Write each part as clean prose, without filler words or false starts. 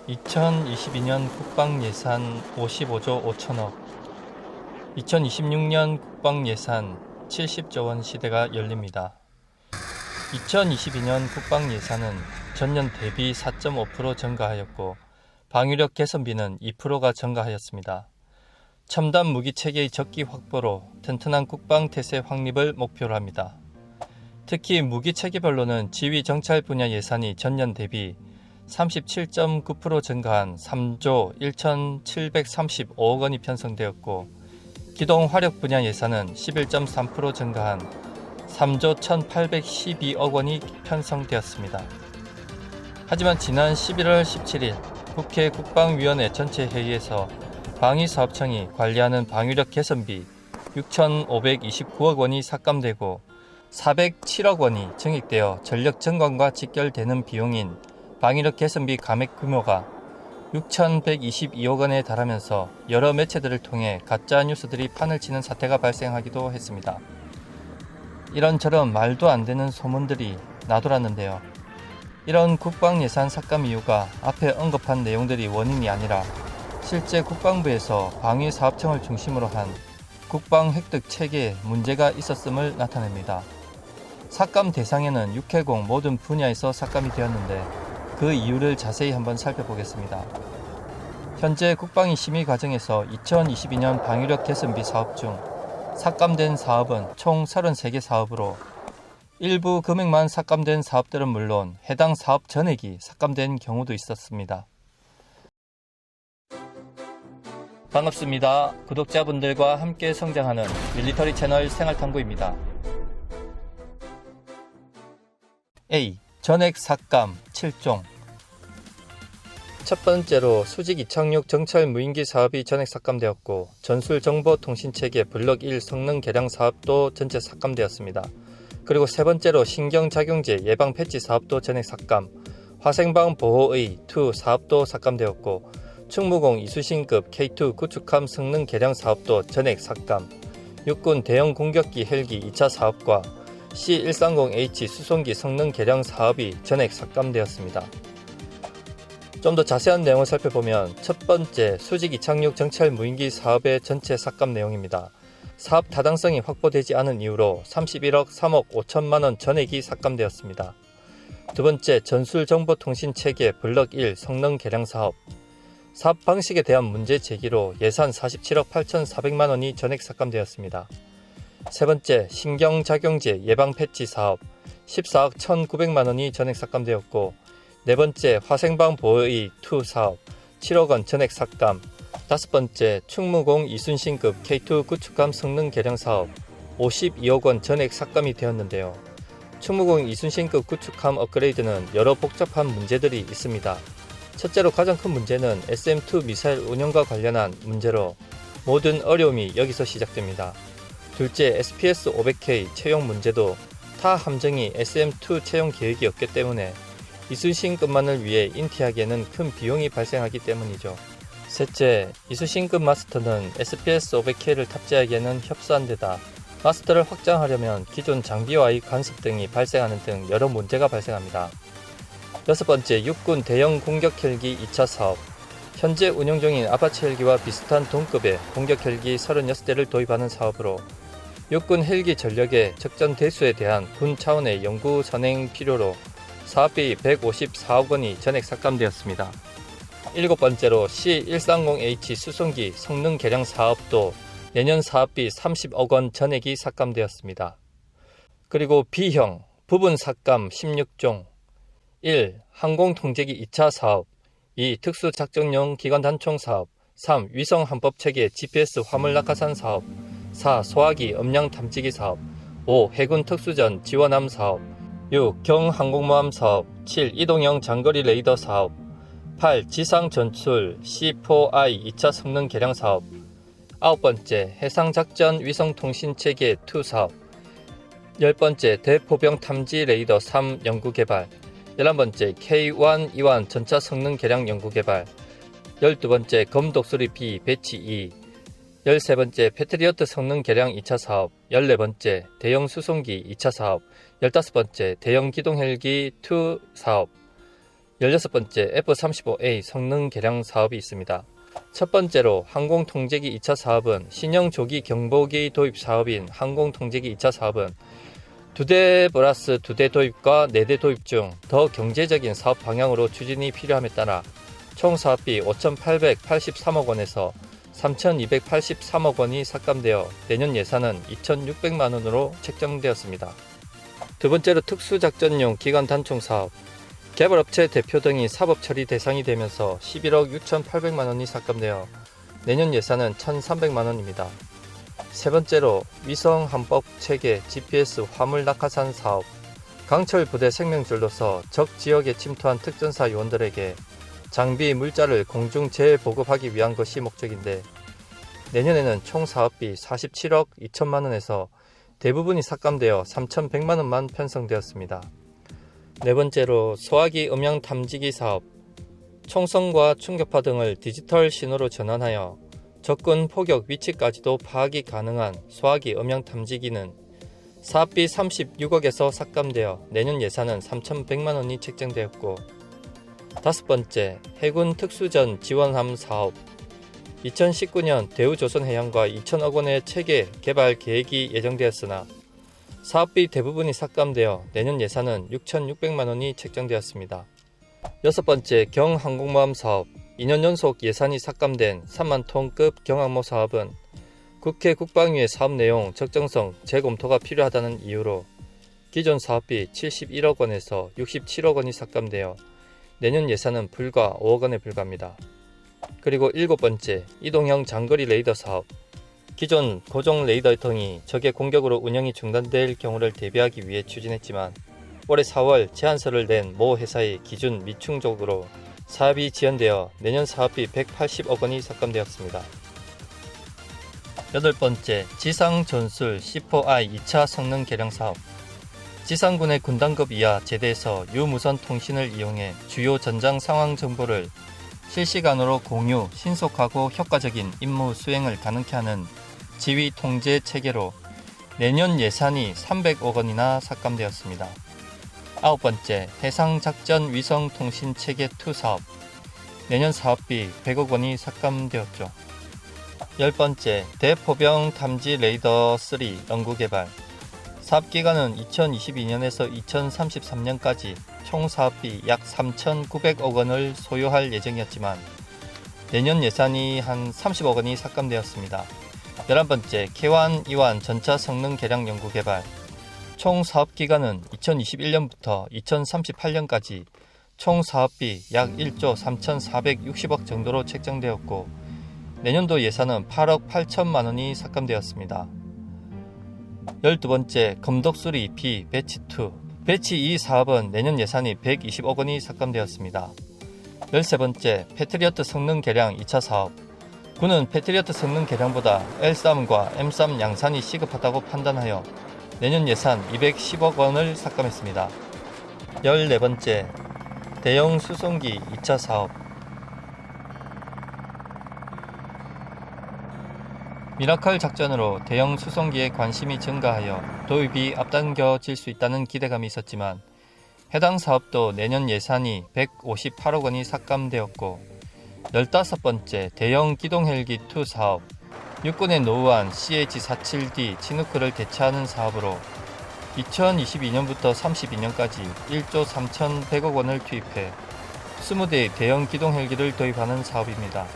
2022년 국방예산 55조 5천억, 2026년 국방예산 70조 원 시대가 열립니다. 2022년 국방예산은 전년 대비 4.5% 증가하였고 방위력 개선비는 2%가 증가하였습니다. 첨단 무기체계의 적기 확보로 튼튼한 국방태세 확립을 목표로 합니다. 특히 무기체계별로는 지휘정찰 분야 예산이 전년 대비 37.9% 증가한 3조 1,735억 원이 편성되었고 기동화력 분야 예산은 11.3% 증가한 3조 1,812억 원이 편성되었습니다. 하지만 지난 11월 17일 국회 국방위원회 전체 회의에서 방위사업청이 관리하는 방위력 개선비 6,529억 원이 삭감되고 407억 원이 증액되어 전력 증강과 직결되는 비용인 방위력 개선비 감액 규모가 6,122억 원에 달하면서 여러 매체들을 통해 가짜 뉴스들이 판을 치는 사태가 발생하기도 했습니다. 이런저런 말도 안 되는 소문들이 나돌았는데요. 이런 국방 예산 삭감 이유가 앞에 언급한 내용들이 원인이 아니라 실제 국방부에서 방위사업청을 중심으로 한 국방 획득 체계에 문제가 있었음을 나타냅니다. 삭감 대상에는 육해공 모든 분야에서 삭감이 되었는데 그 이유를 자세히 한번 살펴보겠습니다. 현재 국방위 심의 과정에서 2022년 방위력 개선비 사업 중 삭감된 사업은 총 33개 사업으로 일부 금액만 삭감된 사업들은 물론 해당 사업 전액이 삭감된 경우도 있었습니다. 반갑습니다. 구독자분들과 함께 성장하는 밀리터리 채널 생활탐구입니다. A. 전액 삭감 7종. 첫 번째로 수직 이착륙 정찰 무인기 사업이 전액 삭감되었고 전술정보통신체계 블록 1 성능 개량 사업도 전체 삭감되었습니다. 그리고 세 번째로 신경작용제 예방 패치 사업도 전액 삭감, 화생방 보호의 2 사업도 삭감되었고 충무공 이수신급 K2 구축함 성능 개량 사업도 전액 삭감, 육군 대형 공격기 헬기 2차 사업과 C130H 수송기 성능 개량 사업이 전액 삭감되었습니다. 좀 더 자세한 내용을 살펴보면 첫 번째 수직 이착륙 정찰 무인기 사업의 전체 삭감 내용입니다. 사업 타당성이 확보되지 않은 이유로 31억 3억 5천만 원 전액이 삭감되었습니다. 두 번째 전술정보통신체계 블럭 1 성능 개량 사업. 사업 방식에 대한 문제 제기로 예산 47억 8,400만 원이 전액 삭감되었습니다. 세 번째 신경작용제 예방 패치 사업 14억 1,900만 원이 전액 삭감되었고 네 번째 화생방 보호의 2 사업 7억 원 전액 삭감. 다섯 번째 충무공 이순신급 K2 구축함 성능 개량 사업 52억 원 전액 삭감이 되었는데요. 충무공 이순신급 구축함 업그레이드는 여러 복잡한 문제들이 있습니다. 첫째로 가장 큰 문제는 SM-2 미사일 운영과 관련한 문제로 모든 어려움이 여기서 시작됩니다. 둘째, SPS-500K 채용 문제도 타 함정이 SM-2 채용 계획이 없기 때문에 이순신급만을 위해 인티하기에는 큰 비용이 발생하기 때문이죠. 셋째, 이순신급 마스터는 SPS-500K를 탑재하기에는 협소한 데다 마스터를 확장하려면 기존 장비와의 간섭 등이 발생하는 등 여러 문제가 발생합니다. 여섯 번째, 육군 대형 공격 헬기 2차 사업. 현재 운영 중인 아파치 헬기와 비슷한 동급의 공격 헬기 36대를 도입하는 사업으로 육군 헬기 전력의 적전 대수에 대한 군 차원의 연구 선행 필요로 사업비 154억 원이 전액 삭감되었습니다. 일곱 번째로 C130H 수송기 성능 개량 사업도 내년 사업비 30억 원 전액이 삭감되었습니다. 그리고 B형 부분 삭감 16종. 1. 항공통제기 2차 사업. 2. 특수작전용 기관단총 사업. 3. 위성함법체계 GPS 화물 낙하산 사업. 4. 소화기 음량 탐지기 사업. 5. 해군 특수전 지원함 사업. 6. 경항공모함 사업. 7. 이동형 장거리 레이더 사업. 8. 지상 전술 C4I 2차 성능 개량 사업. 9번째 해상작전 위성통신체계 2 사업. 10번째 대포병 탐지 레이더 3 연구개발. 11번째 K1 이완 전차 성능 개량 연구개발. 12번째 검독수리 B 배치 2. 13번째 패트리어트 성능 개량 2차 사업. 14번째 대형 수송기 2차 사업. 15번째 대형 기동 헬기 2 사업. 16번째 F-35A 성능 개량 사업이 있습니다. 첫 번째로 항공통제기 2차 사업은 신형 조기 경보기 도입 사업인 항공통제기 2차 사업은 2대 플러스 2대 도입과 4대 도입 중 더 경제적인 사업 방향으로 추진이 필요함에 따라 총 사업비 5,883억 원에서 3,283억 원이 삭감되어 내년 예산은 2,600만 원으로 책정되었습니다. 두 번째로 특수작전용 기관 단총 사업, 개발업체 대표 등이 사법 처리 대상이 되면서 11억 6,800만 원이 삭감되어 내년 예산은 1,300만 원입니다. 세 번째로 위성 함법 체계 GPS 화물 낙하산 사업, 강철 부대 생명줄로서 적 지역에 침투한 특전사 요원들에게 장비 물자를 공중 재보급하기 위한 것이 목적인데 내년에는 총 사업비 47억 2천만 원에서 대부분이 삭감되어 3,100만 원만 편성되었습니다. 네 번째로 소화기 음향 탐지기 사업, 총성과 충격파 등을 디지털 신호로 전환하여 적군 포격 위치까지도 파악이 가능한 소화기 음향 탐지기는 사업비 36억에서 삭감되어 내년 예산은 3,100만 원이 책정되었고, 다섯 번째 해군 특수전 지원함 사업, 2019년 대우조선해양과 2천억 원의 체계 개발 계획이 예정되었으나 사업비 대부분이 삭감되어 내년 예산은 6,600만 원이 책정되었습니다. 여섯 번째 경항공모함 사업, 2년 연속 예산이 삭감된 3만 톤급 경항모 사업은 국회 국방위의 사업 내용 적정성 재검토가 필요하다는 이유로 기존 사업비 71억 원에서 67억 원이 삭감되어 내년 예산은 불과 5억 원에 불과합니다. 그리고 일곱 번째 이동형 장거리 레이더 사업, 기존 고정 레이더 등이 적의 공격으로 운영이 중단될 경우를 대비하기 위해 추진했지만 올해 4월 제안서를 낸 모 회사의 기준 미충족으로 사업이 지연되어 내년 사업비 180억 원이 삭감되었습니다. 여덟 번째 지상 전술 C4I 2차 성능 개량 사업, 지상군의 군단급 이하 제대에서 유무선 통신을 이용해 주요 전장 상황 정보를 실시간으로 공유, 신속하고 효과적인 임무 수행을 가능케 하는 지휘 통제 체계로 내년 예산이 300억 원이나 삭감되었습니다. 아홉 번째 해상작전 위성통신 체계 2 사업, 내년 사업비 100억 원이 삭감되었죠. 열 번째 대포병 탐지 레이더 3 연구개발, 사업기간은 2022년에서 2033년까지 총 사업비 약 3,900억 원을 소요할 예정이었지만 내년 예산이 한 30억 원이 삭감되었습니다. 11번째 K1, 이완 전차 성능 개량 연구개발, 총 사업기간은 2021년부터 2038년까지 총 사업비 약 1조 3,460억 정도로 책정되었고 내년도 예산은 8억 8천만 원이 삭감되었습니다. 12번째 검독수리 B 배치 2, 배치 2 사업은 내년 예산이 120억 원이 삭감되었습니다. 13번째 패트리어트 성능 개량 2차 사업, 군은 패트리어트 성능 개량보다 L3과 M3 양산이 시급하다고 판단하여 내년 예산 210억 원을 삭감했습니다. 14번째 대형 수송기 2차 사업, 미라클 작전으로 대형 수송기에 관심이 증가하여 도입이 앞당겨질 수 있다는 기대감이 있었지만 해당 사업도 내년 예산이 158억 원이 삭감되었고, 15번째 대형 기동헬기 2 사업, 육군의 노후한 CH-47D 치누크를 대체하는 사업으로 2022년부터 32년까지 1조 3,100억 원을 투입해 20대의 대형 기동헬기를 도입하는 사업입니다.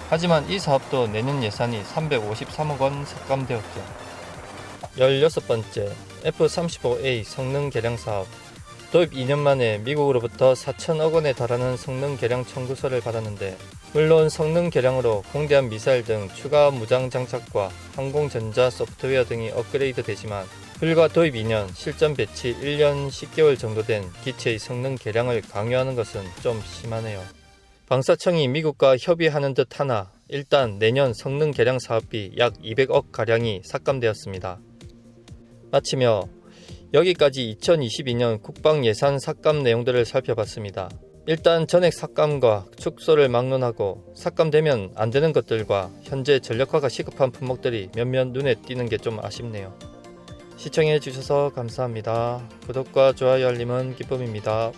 하지만 이 사업도 내년 예산이 353억 원 삭감되었죠. 16번째 F-35A 성능 개량 사업, 도입 2년 만에 미국으로부터 4천억 원에 달하는 성능 개량 청구서를 받았는데 물론 성능 개량으로 공대함 미사일 등 추가 무장 장착과 항공전자 소프트웨어 등이 업그레이드 되지만 불과 도입 2년, 실전 배치 1년 10개월 정도 된 기체의 성능 개량을 강요하는 것은 좀 심하네요. 방사청이 미국과 협의하는 듯 하나 일단 내년 성능 개량 사업비 약 200억 가량이 삭감되었습니다. 마치며 여기까지 2022년 국방 예산 삭감 내용들을 살펴봤습니다. 일단 전액 삭감과 축소를 막론하고 삭감되면 안 되는 것들과 현재 전력화가 시급한 품목들이 몇몇 눈에 띄는 게 좀 아쉽네요. 시청해 주셔서 감사합니다. 구독과 좋아요 알림은 기쁨입니다.